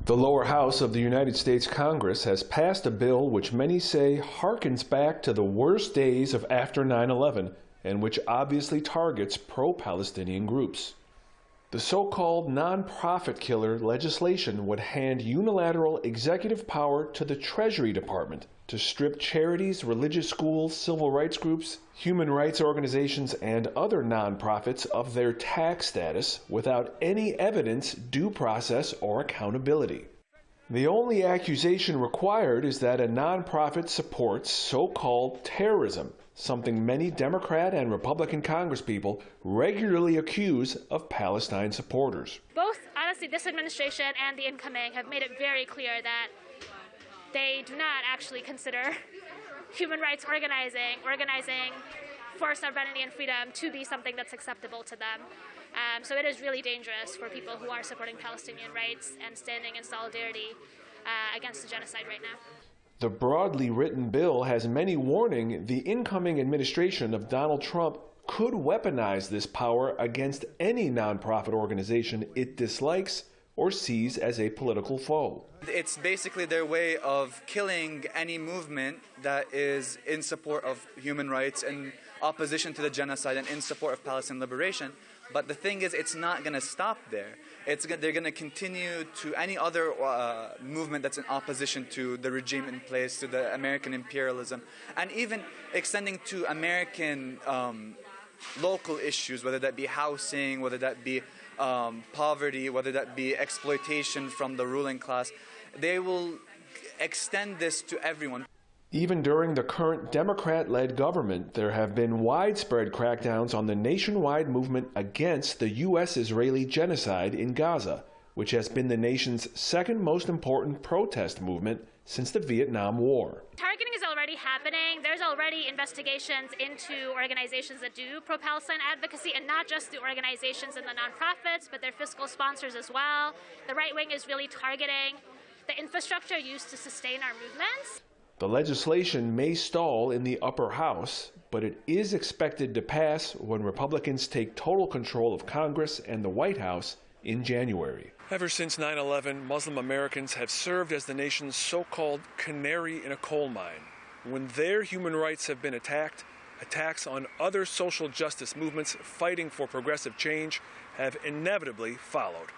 The lower house of the United States Congress has passed a bill which many say harkens back to the worst days of after 9/11 and which obviously targets pro-Palestinian groups. The so-called non-profit killer legislation would hand unilateral executive power to the Treasury Department to strip charities, religious schools, civil rights groups, human rights organizations, and other nonprofits of their tax status without any evidence, due process, or accountability. The only accusation required is that a nonprofit supports so-called terrorism, something many Democrat and Republican congresspeople regularly accuse of Palestine supporters. Both, honestly, this administration and the incoming have made it very clear that they do not actually consider human rights organizing for sovereignty and freedom to be something that's acceptable to them. So it is really dangerous for people who are supporting Palestinian rights and standing in solidarity against the genocide right now. The broadly written bill has many warning the incoming administration of Donald Trump could weaponize this power against any nonprofit organization it dislikes or sees as a political foe. It's basically their way of killing any movement that is in support of human rights and opposition to the genocide and in support of Palestinian liberation. But the thing is, it's not going to stop there. They're going to continue to any other movement that's in opposition to the regime in place, to the American imperialism, and even extending to American local issues, whether that be housing, whether that be poverty, whether that be exploitation from the ruling class. They will extend this to everyone. Even during the current Democrat-led government, there have been widespread crackdowns on the nationwide movement against the U.S.-Israeli genocide in Gaza, which has been the nation's second most important protest movement since the Vietnam War. Targeting is already happening. There's already investigations into organizations that do pro-Palestine advocacy, and not just the organizations and the nonprofits, but their fiscal sponsors as well. The right wing is really targeting the infrastructure used to sustain our movements. The legislation may stall in the upper house, but it is expected to pass when Republicans take total control of Congress and the White House in January. Ever since 9/11, Muslim Americans have served as the nation's so-called canary in a coal mine. When their human rights have been attacked, attacks on other social justice movements fighting for progressive change have inevitably followed.